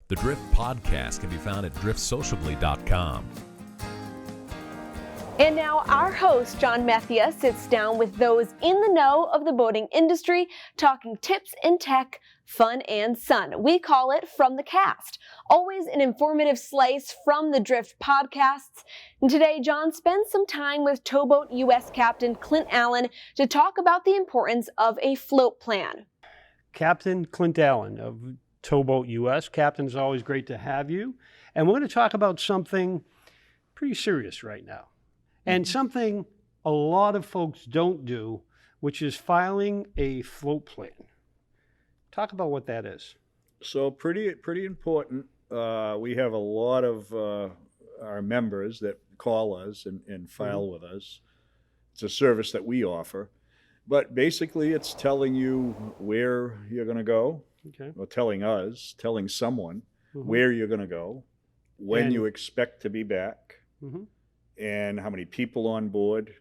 The Drift Podcast can be found at driftsociably.com. And now our host, John Methia, sits down with those in the know of the boating industry, talking tips and tech, fun and sun. We call it From the Cast. Always an informative slice from the Drift podcasts. And today, John spends some time with Towboat U.S. Captain Clint Allen to talk about the importance of a float plan. Captain Clint Allen of Towboat U.S. Captain, it's always great to have you. And we're going to talk about something pretty serious right now. And something a lot of folks don't do, which is filing a float plan. Talk about what that is. So pretty important. We have a lot of our members that call us and file with us. It's a service that we offer. But basically it's telling you where you're going to go, or telling someone where you're going to go, when you expect to be back, and how many people on board,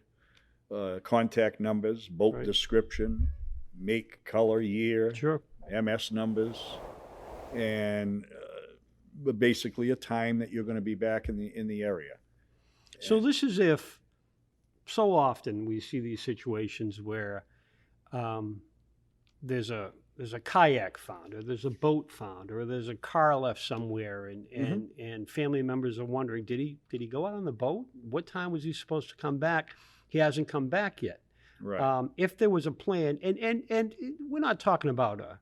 contact numbers, boat description, make, color, year, MS numbers, and basically a time that you're going to be back in the area. So this is if so often we see these situations where there's a kayak found, or there's a boat found, or there's a car left somewhere, and family members are wondering, did he go out on the boat? What time was he supposed to come back? He hasn't come back yet. Right. If there was a plan, and we're not talking about a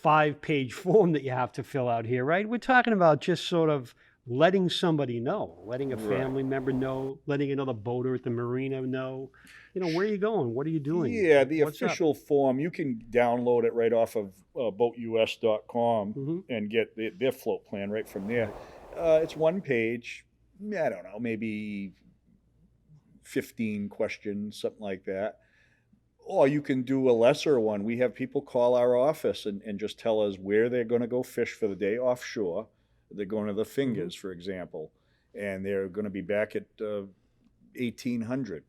5-page form that you have to fill out here, right? We're talking about just sort of letting somebody know, letting a family member know, letting another boater at the marina know, where are you going? What are you doing? Yeah, the official form, you can download it right off of boatus.com and get their float plan right from there. It's one page, I don't know, maybe 15 questions, something like that. Or you can do a lesser one. We have people call our office and just tell us where they're going to go fish for the day offshore. They're going to the Fingers, for example, and they're going to be back at 1800.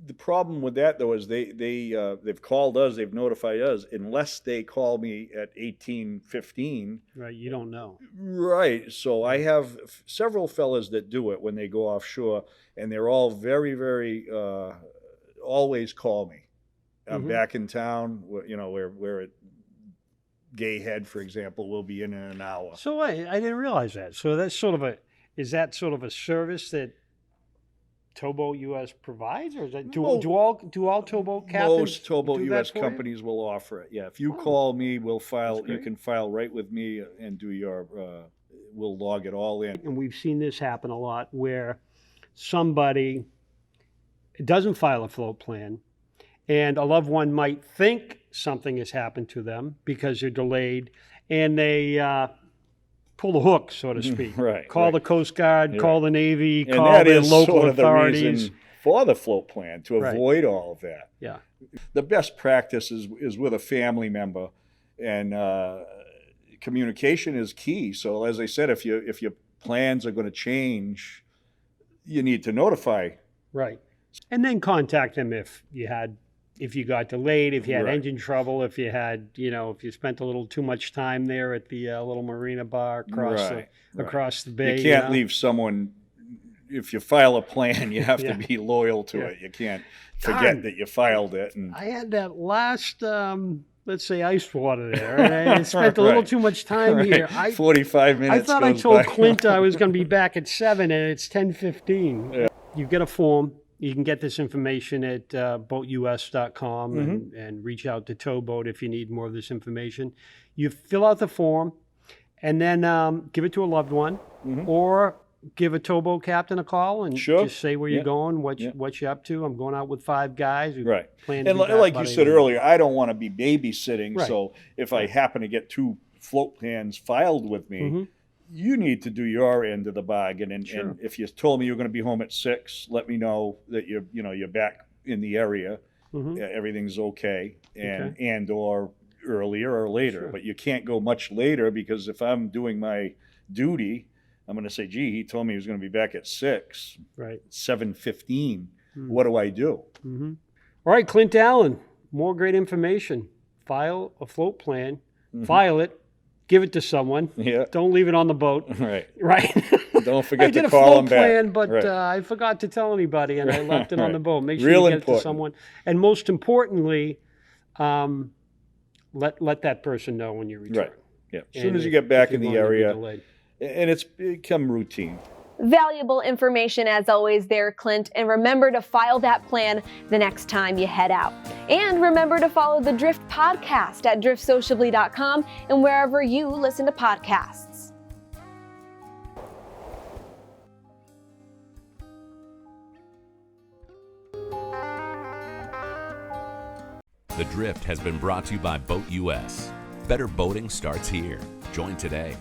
The problem with that, though, is they've called us, they've notified us. Unless they call me at 1815, right? You don't know, right? So I have several fellas that do it when they go offshore, and they're all very, very always call me. I'm back in town. We're at Gay Head, for example, will be in an hour. So I didn't realize that. So that's is that sort of a service that Towboat US provides, or is that do all towboat captains? Most Towboat US companies will offer it. Yeah, if you call me, we'll file. You can file right with me and do your. We'll log it all in. And we've seen this happen a lot, where somebody doesn't file a float plan, and a loved one might think something has happened to them because they're delayed, and they pull the hook, so to speak. Call the Coast Guard, call the Navy, and call the local sort of authorities. The reason for the float plan, to avoid all of that. Yeah. The best practice is with a family member, and communication is key. So as I said, if your plans are going to change, you need to notify. Right. And then contact them if you got delayed, if you had engine trouble, if you had, if you spent a little too much time there at the little marina bar across the bay. You can't leave someone, if you file a plan, you have to be loyal to it. You can't forget that you filed it. And I had that last, let's say, ice water there, and I spent a little too much time here. 45 minutes. I thought I told Clint I was going to be back at 7, and it's 10:15. Yeah. You get a form. You can get this information at boatus.com and reach out to Towboat if you need more of this information. You fill out the form and then give it to a loved one or give a towboat captain a call and just say where you're going, what you're up to. I'm going out with 5 guys. And like you said earlier, I don't want to be babysitting. So if I happen to get 2 float plans filed with me, you need to do your end of the bargain. And if you told me you're going to be home at 6, let me know that you're back in the area. Everything's okay, and or earlier or later. But you can't go much later, because if I'm doing my duty, I'm going to say, gee, he told me he was going to be back at 6. Right. 7:15. What do I do? All right, Clint Allen, more great information. File a float plan. File it. give it to someone. Yeah. Don't leave it on the boat. Right. Right. Don't forget I did to a call float them back. plan, but Right. I forgot to tell anybody, and I left it on Right. the boat. Make sure Real you get it important. to someone. And most importantly, let that person know when you return. Right. Yeah. As And soon as you if- get back if in you're the going to be area, delayed. and it's become routine. Valuable information as always there, Clint, and remember to file that plan the next time you head out. And remember to follow the Drift podcast at driftsociably.com and wherever you listen to podcasts. The Drift has been brought to you by Boat US. Better boating starts here. Join today.